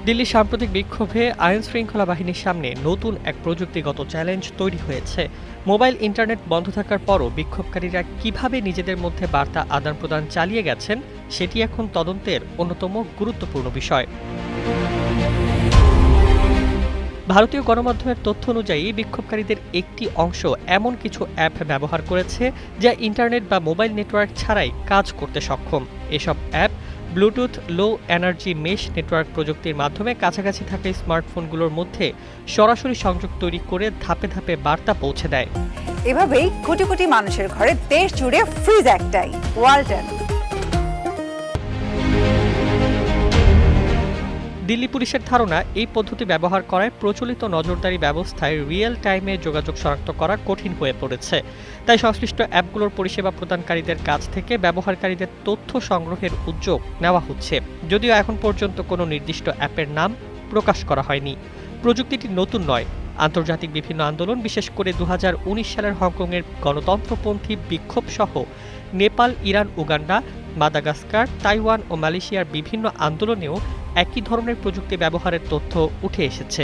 দিল্লির সাম্প্রতিক বিক্ষোভে আইনশৃঙ্খলা বাহিনীর সামনে নতুন এক প্রযুক্তিগত চ্যালেঞ্জ তৈরি হয়েছে। মোবাইল ইন্টারনেট বন্ধ থাকার পরও বিক্ষোভকারীরা কিভাবে নিজেদের মধ্যে বার্তা আদান প্রদান চালিয়ে গেছেন সেটি এখন তদন্তের অন্যতম গুরুত্বপূর্ণ বিষয়। ভারতীয় গণমাধ্যমের তথ্য অনুযায়ী বিক্ষোভকারীদের একটি অংশ এমন কিছু অ্যাপ ব্যবহার করেছে যা ইন্টারনেট বা মোবাইল নেটওয়ার্ক ছাড়াই কাজ করতে সক্ষম। এসব app Bluetooth low energy mesh network প্রযুক্তির মাধ্যমে কাছাকাছি থাকা স্মার্টফোনগুলোর মধ্যে সরাসরি সংযোগ তৈরি করে ধাপে ধাপে বার্তা পৌঁছে দেয়। এভাবেই কোটি কোটি মানুষের ঘরে দেশ জুড়ে ফ্রিজ একটাই, ওয়ালটন। দিল্লি পুলিশের ধারণা, এই পদ্ধতি ব্যবহার করায় প্রচলিত নজরদারি ব্যবস্থায় রিয়েল টাইমে যোগাযোগ শনাক্ত করা কঠিন হয়ে পড়েছে। তাই সংশ্লিষ্ট অ্যাপগুলোর পরিষেবা প্রদানকারীদের কাছ থেকে ব্যবহারকারীদের তথ্য সংগ্রহের উদ্যোগ নেওয়া হচ্ছে, যদিও এখন পর্যন্ত কোনো নির্দিষ্ট অ্যাপের নাম প্রকাশ করা হয়নি। প্রযুক্তিটি নতুন নয়। আন্তর্জাতিক বিভিন্ন আন্দোলন, বিশেষ করে 2019 সালের হংকংয়ের গণতন্ত্রপন্থী বিক্ষোভ সহ Nepal, Iran, Uganda, Madagascar, Taiwan ও মালয়েশিয়ার বিভিন্ন আন্দোলনেও একই ধরনের প্রযুক্তি ব্যবহারের তথ্য উঠে এসেছে।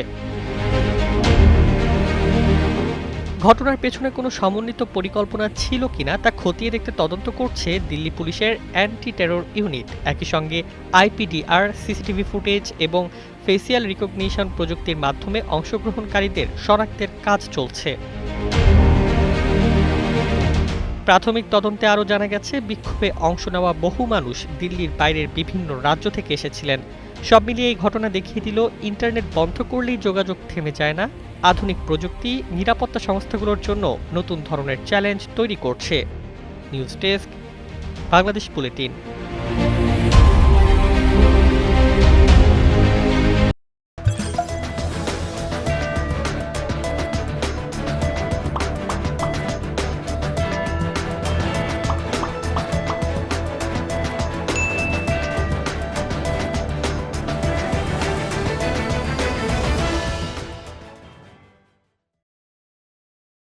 ঘটনার পেছনে কোনো সমন্বিত পরিকল্পনা ছিল কিনা তা খতিয়ে দেখতে তদন্ত করছে দিল্লি পুলিশের অ্যান্টি টেরর ইউনিট। একই সঙ্গে আইপিডিআর, সিসিটিভি ফুটেজ এবং ফেসিয়াল রিকগনিশন প্রযুক্তির মাধ্যমে অংশগ্রহণকারীদের শনাক্তের কাজ চলছে। প্রাথমিক তদন্তে আরও জানা গেছে, বিক্ষোভে অংশ নেওয়া বহু মানুষ দিল্লির বাইরের বিভিন্ন রাজ্য থেকে এসেছিলেন। সব মিলিয়ে এই ঘটনা দেখিয়ে দিল, ইন্টারনেট বন্ধ করলেই যোগাযোগ থেমে যায় না। আধুনিক প্রযুক্তি নিরাপত্তা সংস্থাগুলোর জন্য নতুন ধরনের চ্যালেঞ্জ তৈরি করছে। News desk, Bangladesh bulletin.